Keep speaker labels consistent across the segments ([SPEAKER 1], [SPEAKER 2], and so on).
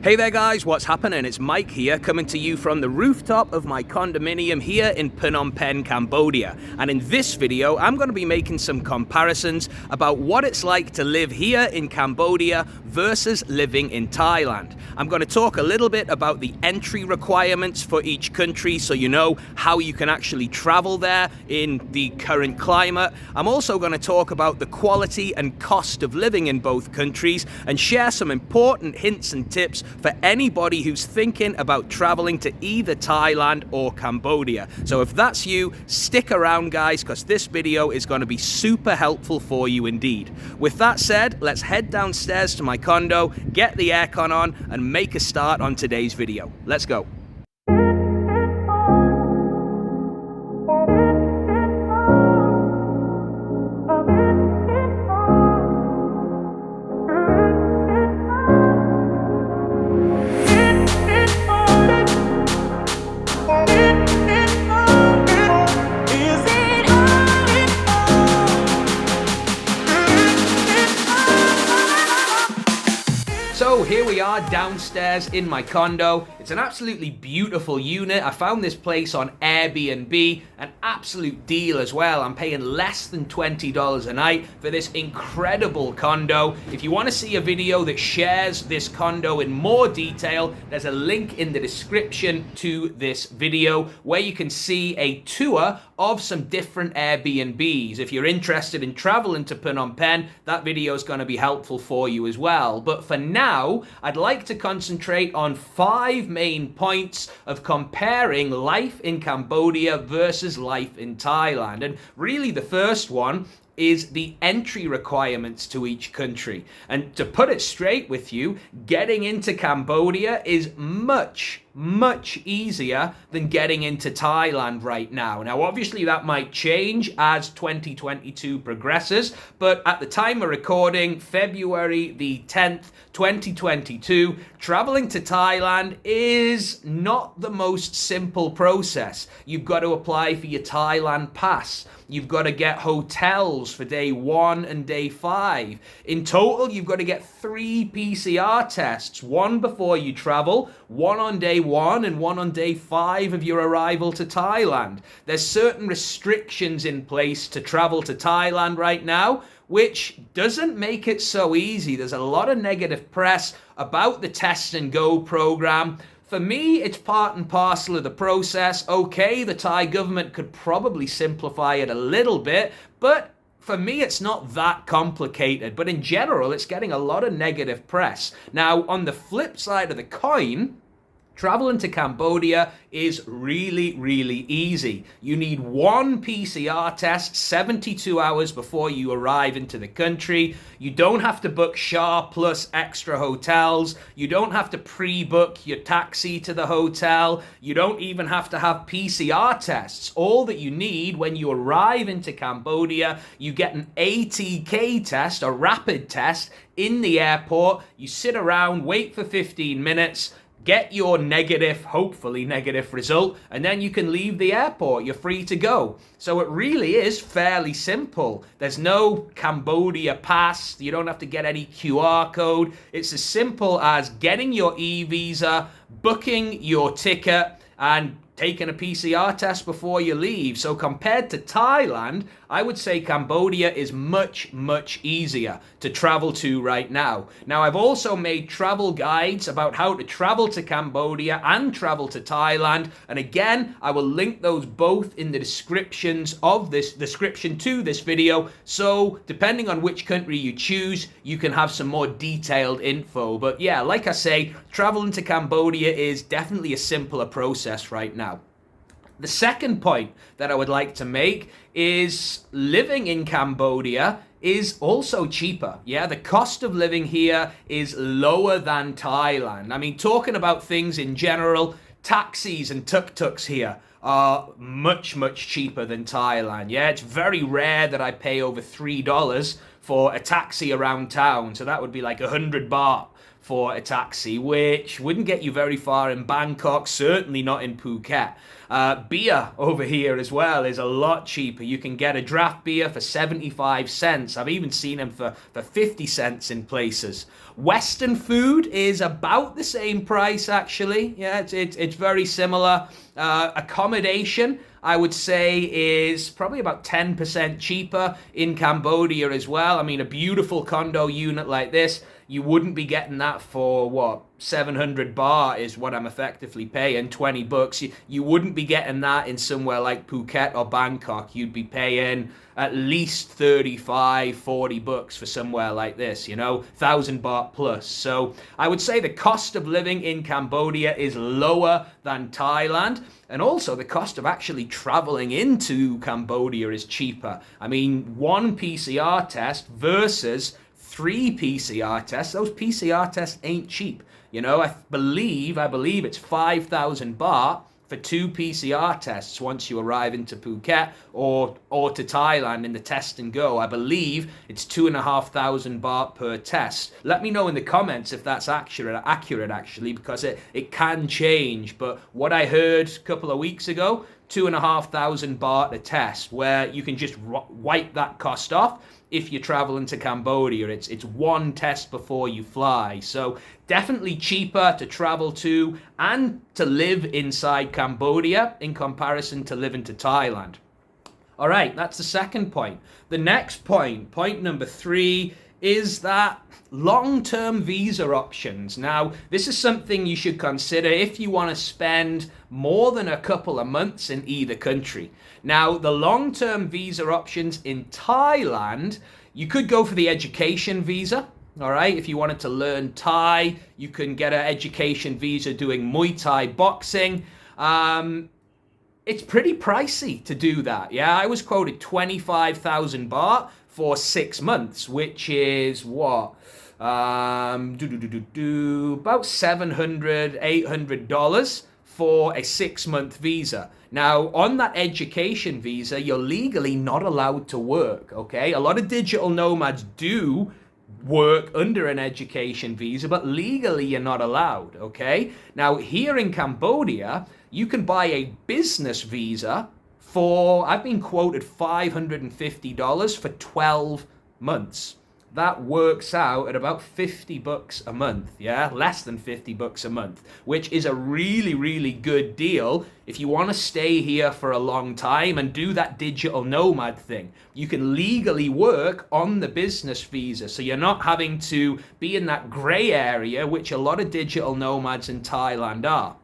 [SPEAKER 1] Hey there guys, what's happening? It's Mike here, coming to you from the rooftop of my condominium here in Phnom Penh, Cambodia. And in this video, I'm going to be making some comparisons about what it's like to live here in Cambodia versus living in Thailand. I'm going to talk a little bit about the entry requirements for each country so you know how you can actually travel there in the current climate. I'm also going to talk about the quality and cost of living in both countries and share some important hints and tips for anybody who's thinking about traveling to either Thailand or Cambodia. So if that's you, stick around guys, because this video is going to be super helpful for you indeed. With that said, let's head downstairs to my condo, get the aircon on, and make a start on today's video. Let's go. So here we are downstairs in my condo. It's an absolutely beautiful unit. I found this place on Airbnb, an absolute deal as well. I'm paying less than $20 a night for this incredible condo. If you want to see a video that shares this condo in more detail, there's a link in the description to this video where you can see a tour of some different Airbnbs. If you're interested in traveling to Phnom Penh, that video is going to be helpful for you as well. But for now, I'd like to concentrate on 5 main points of comparing life in Cambodia versus life in Thailand. And really the first one is the entry requirements to each country. And to put it straight with you, getting into Cambodia is much easier than getting into Thailand right now. Now, obviously that might change as 2022 progresses, but at the time of recording, February the 10th, 2022, traveling to Thailand is not the most simple process. You've got to apply for your Thailand pass. You've got to get hotels for day 1 and day 5. In total, you've got to get 3 PCR tests, 1 before you travel, 1 on day 1 and 1 on day 5 of your arrival to Thailand. There's certain restrictions in place to travel to Thailand right now, which doesn't make it so easy. There's a lot of negative press about the test and go program. For me, it's part and parcel of the process. Okay, the Thai government could probably simplify it a little bit, but for me, it's not that complicated. But in general, it's getting a lot of negative press. Now, on the flip side of the coin, traveling to Cambodia is really easy. You need 1 PCR test 72 hours before you arrive into the country. You don't have to book SHA plus extra hotels. You don't have to pre-book your taxi to the hotel. You don't even have to have PCR tests. All that you need when you arrive into Cambodia, you get an ATK test, a rapid test, in the airport. You sit around, wait for 15 minutes, get your negative, hopefully negative result, and then you can leave the airport. You're free to go. So it really is fairly simple. There's no Cambodia pass. You don't have to get any QR code. It's as simple as getting your e-visa, booking your ticket, and taking a PCR test before you leave. So compared to Thailand, I would say Cambodia is much easier to travel to right now. Now, I've also made travel guides about how to travel to Cambodia and travel to Thailand. And again, I will link those both in the description to this video. So depending on which country you choose, you can have some more detailed info. But yeah, like I say, traveling to Cambodia is definitely a simpler process right now. The second point that I would like to make is living in Cambodia is also cheaper. Yeah, the cost of living here is lower than Thailand. I mean, talking about things in general, taxis and tuk-tuks here are much cheaper than Thailand. Yeah, it's very rare that I pay over $3 for a taxi around town. So that would be like 100 baht for a taxi, which wouldn't get you very far in Bangkok, certainly not in Phuket. Beer over here as well is a lot cheaper. You can get a draft beer for 75 cents. I've even seen them for 50 cents in places. Western food is about the same price, actually. Yeah, it's very similar. Accommodation, I would say, is probably about 10% cheaper in Cambodia as well. I mean, a beautiful condo unit like this, you wouldn't be getting that for, what, 700 baht is what I'm effectively paying, 20 bucks. You wouldn't be getting that in somewhere like Phuket or Bangkok. You'd be paying at least 35, 40 bucks for somewhere like this, 1,000 baht plus. So I would say the cost of living in Cambodia is lower than Thailand. And also the cost of actually traveling into Cambodia is cheaper. I mean, one PCR test versus 3 PCR tests. Those PCR tests ain't cheap. I believe it's 5,000 baht for 2 PCR tests once you arrive into Phuket or to Thailand in the test and go. I believe it's 2,500 baht per test. Let me know in the comments if that's accurate actually, because it can change. But what I heard a couple of weeks ago, 2,500 baht a test, where you can just wipe that cost off if you're traveling to Cambodia. It's one test before you fly. So definitely cheaper to travel to and to live inside Cambodia in comparison to living to Thailand. All right, that's the second point. The next point number 3, is that long-term visa options. Now, this is something you should consider if you want to spend more than a couple of months in either country. Now, the long-term visa options in Thailand, you could go for the education visa. All right, if you wanted to learn Thai, you can get an education visa doing Muay Thai boxing. It's pretty pricey to do that. Yeah, I was quoted 25,000 baht for 6 months, which is what? About $700, $800 for a 6-month visa. Now, on that education visa, you're legally not allowed to work, okay? A lot of digital nomads do work under an education visa, but legally you're not allowed, okay? Now, here in Cambodia, you can buy a business visa for, I've been quoted $550 for 12 months. That works out at about 50 bucks a month, yeah? Less than 50 bucks a month, which is a really, really good deal if you want to stay here for a long time and do that digital nomad thing. You can legally work on the business visa, so you're not having to be in that gray area, which a lot of digital nomads in Thailand are.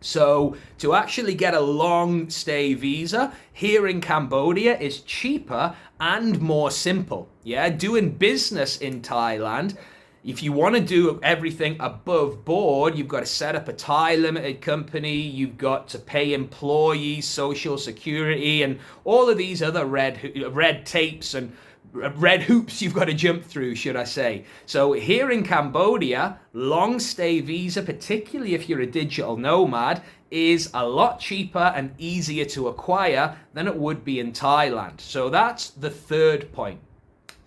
[SPEAKER 1] So to actually get a long stay visa here in Cambodia is cheaper and more simple. Yeah, doing business in Thailand, if you want to do everything above board, you've got to set up a Thai limited company, you've got to pay employees, social security, and all of these other red tapes and red hoops you've got to jump through, should I say. So here in Cambodia, long stay visa, particularly if you're a digital nomad, is a lot cheaper and easier to acquire than it would be in Thailand. So that's the third point.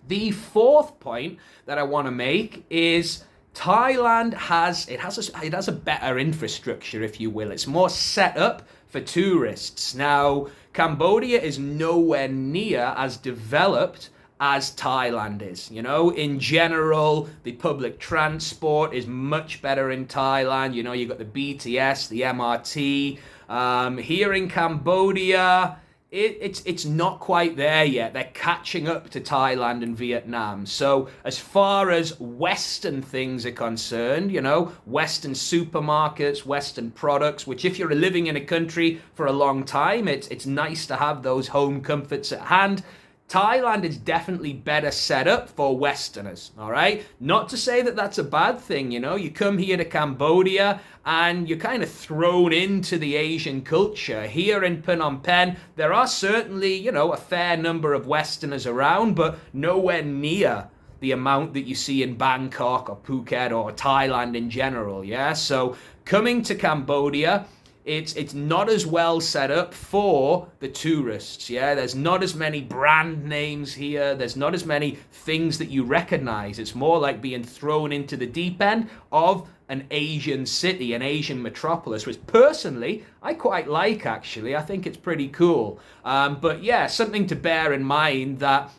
[SPEAKER 1] The fourth point that I want to make is Thailand has a better infrastructure, if you will. It's more set up for tourists. Now, Cambodia is nowhere near as developed as Thailand is. In general, the public transport is much better in Thailand. You've got the BTS, the MRT. Here in Cambodia, it's not quite there yet. They're catching up to Thailand and Vietnam. So as far as Western things are concerned, Western supermarkets, Western products, which if you're living in a country for a long time, it's nice to have those home comforts at hand. Thailand is definitely better set up for Westerners, all right? Not to say that that's a bad thing, You come here to Cambodia and you're kind of thrown into the Asian culture. Here in Phnom Penh, there are certainly, a fair number of Westerners around, but nowhere near the amount that you see in Bangkok or Phuket or Thailand in general, yeah? So coming to Cambodia, it's not as well set up for the tourists. Yeah, there's not as many brand names here. There's not as many things that you recognize. It's more like being thrown into the deep end of an Asian city, an Asian metropolis, which personally I quite like, actually. I think it's pretty cool. But yeah, something to bear in mind, that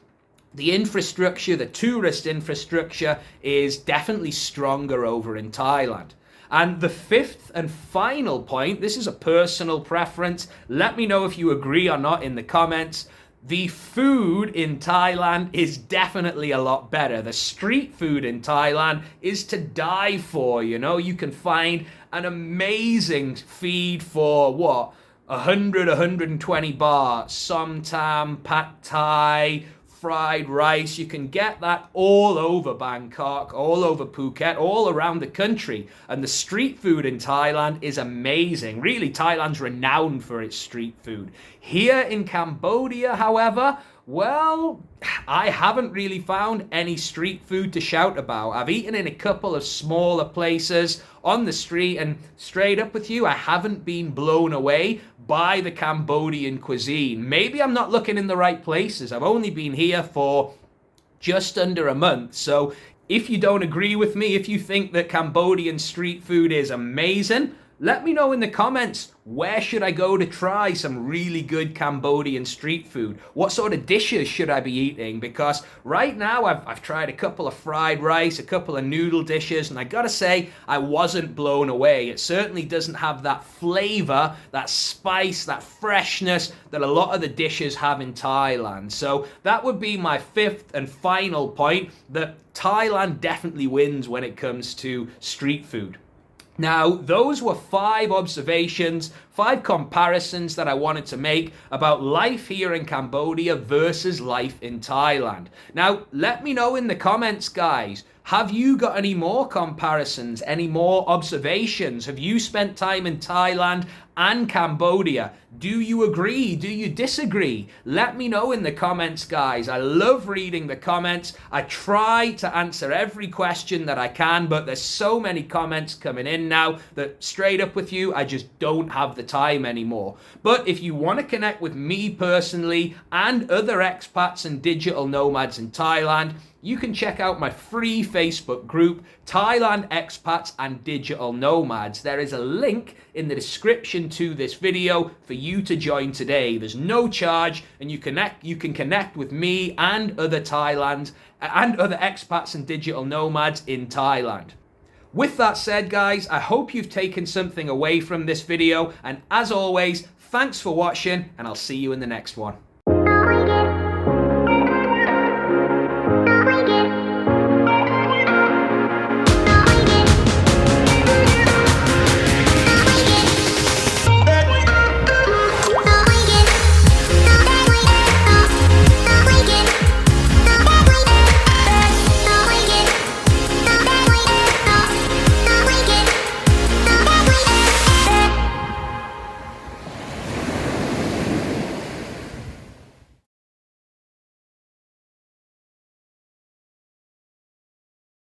[SPEAKER 1] the infrastructure, the tourist infrastructure, is definitely stronger over in Thailand. And the fifth and final point, this is a personal preference. Let me know if you agree or not in the comments. The food in Thailand is definitely a lot better. The street food in Thailand is to die for, you know. You can find an amazing feed for what? 100, 120 baht, somtam, pad thai, fried rice. You can get that all over Bangkok, all over Phuket, all around the country. And the street food in Thailand is amazing. Really, Thailand's renowned for its street food. Here in Cambodia, however, well, I haven't really found any street food to shout about. I've eaten in a couple of smaller places on the street, and straight up with you, I haven't been blown away by the Cambodian cuisine. Maybe I'm not looking in the right places. I've only been here for just under a month. So if you don't agree with me, if you think that Cambodian street food is amazing, let me know in the comments, where should I go to try some really good Cambodian street food? What sort of dishes should I be eating? Because right now I've tried a couple of fried rice, a couple of noodle dishes, and I gotta say, I wasn't blown away. It certainly doesn't have that flavor, that spice, that freshness that a lot of the dishes have in Thailand. So that would be my fifth and final point, that Thailand definitely wins when it comes to street food. Now, those were 5 observations, 5 comparisons that I wanted to make about life here in Cambodia versus life in Thailand. Now, let me know in the comments, guys. Have you got any more comparisons, any more observations? Have you spent time in Thailand and Cambodia? Do you agree? Do you disagree? Let me know in the comments, guys. I love reading the comments. I try to answer every question that I can, but there's so many comments coming in now that, straight up with you, I just don't have the time anymore. But if you want to connect with me personally and other expats and digital nomads in Thailand, you can check out my free Facebook group, Thailand Expats and Digital Nomads. There is a link in the description to this video for you to join today. There's no charge, and you can connect with me and other other expats and digital nomads in Thailand. With that said, guys, I hope you've taken something away from this video, and as always, thanks for watching, and I'll see you in the next one.